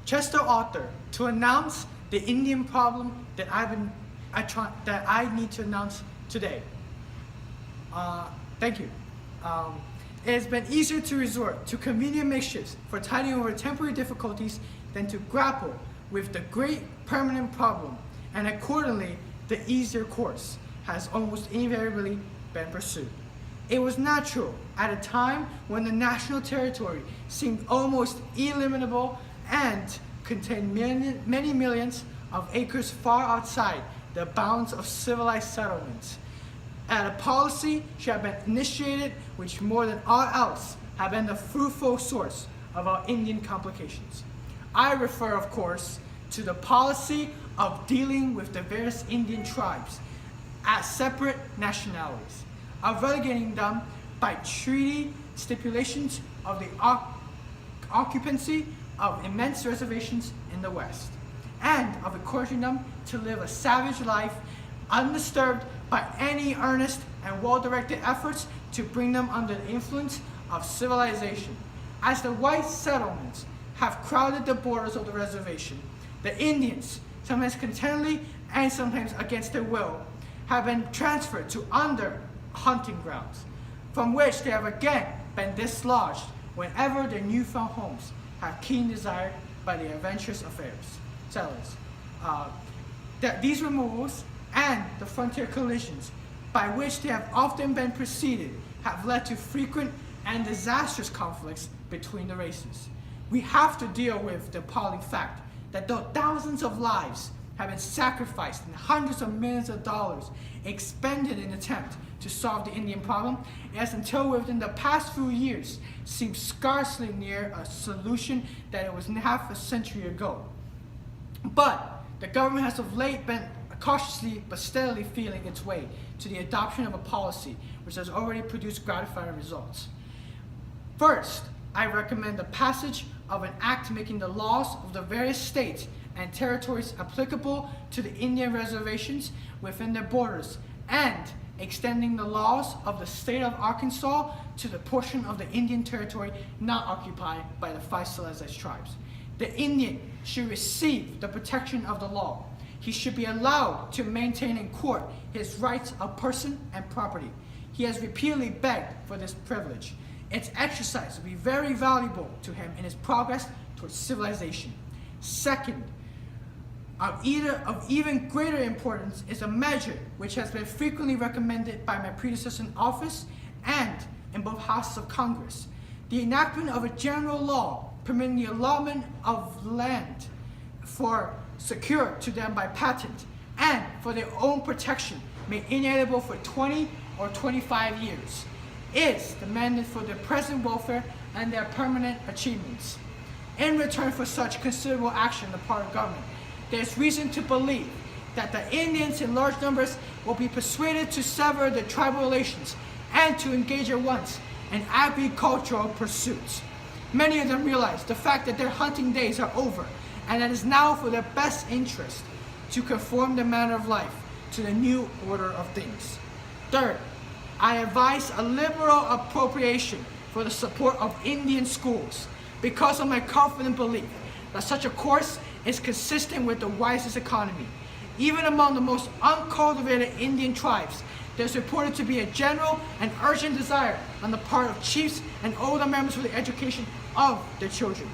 Chester Arthur, to announce the Indian problem that I need to announce today. Thank you. It has been easier to resort to convenient makeshifts for tiding over temporary difficulties than to grapple with the great permanent problem, and accordingly, the easier course has almost invariably been pursued. It was natural at a time when the national territory seemed almost illimitable and contained many millions of acres far outside the bounds of civilized settlements. And a policy should have been initiated which more than all else have been the fruitful source of our Indian complications. I refer, of course, to the policy of dealing with the various Indian tribes as separate nationalities, of relegating them by treaty stipulations of the occupancy of immense reservations in the West, and of encouraging them to live a savage life undisturbed by any earnest and well-directed efforts to bring them under the influence of civilization. As the white settlements have crowded the borders of the reservation, the Indians, sometimes contentedly and sometimes against their will, have been transferred to under hunting grounds, from which they have again been dislodged whenever their newfound homes have keen desired by the adventurous settlers. These removals and the frontier collisions by which they have often been preceded have led to frequent and disastrous conflicts between the races. We have to deal with the appalling fact that though thousands of lives have been sacrificed and hundreds of millions of dollars expended in an attempt to solve the Indian problem, it has until within the past few years seemed scarcely near a solution that it was half a century ago. But the government has of late been cautiously but steadily feeling its way to the adoption of a policy which has already produced gratifying results. First, I recommend the passage of an act making the laws of the various states and territories applicable to the Indian reservations within their borders, and extending the laws of the state of Arkansas to the portion of the Indian territory not occupied by the 5 civilized tribes. The Indian should receive the protection of the law. He should be allowed to maintain in court his rights of person and property. He has repeatedly begged for this privilege. Its exercise will be very valuable to him in his progress towards civilization. Second, of even greater importance is a measure which has been frequently recommended by my predecessor in office and in both houses of Congress: the enactment of a general law permitting the allotment of land for secure to them by patent and for their own protection, made inalienable for 20 or 25 years, is demanded for their present welfare and their permanent achievements. In return for such considerable action on the part of government, there is reason to believe that the Indians in large numbers will be persuaded to sever their tribal relations and to engage at once in agricultural pursuits. Many of them realize the fact that their hunting days are over, and that it is now for their best interest to conform their manner of life to the new order of things. Third, I advise a liberal appropriation for the support of Indian schools, because of my confident belief that such a course is consistent with the wisest economy. Even among the most uncultivated Indian tribes, there is reported to be a general and urgent desire on the part of chiefs and older members for the education of their children.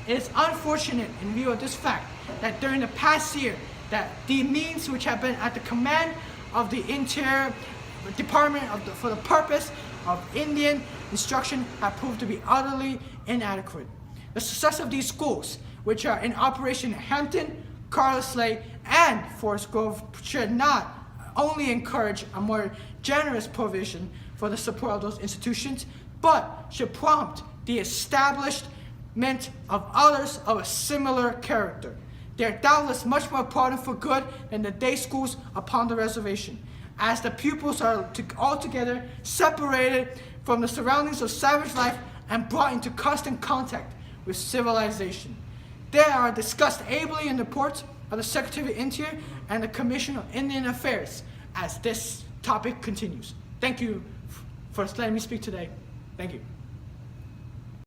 It is unfortunate in view of this fact that during the past year that the means which have been at the command of the Interior Department for the purpose of Indian instruction have proved to be utterly inadequate. The success of these schools, which are in operation in Hampton, Carlisle, and Forest Grove, should not only encourage a more generous provision for the support of those institutions, but should prompt the establishment of others of a similar character. They are doubtless much more important for good than the day schools upon the reservation, as the pupils are altogether separated from the surroundings of savage life and brought into constant contact with civilization. They are discussed ably in the reports of the Secretary of the Interior and the Commission of Indian Affairs as this topic continues. Thank you for letting me speak today. Thank you.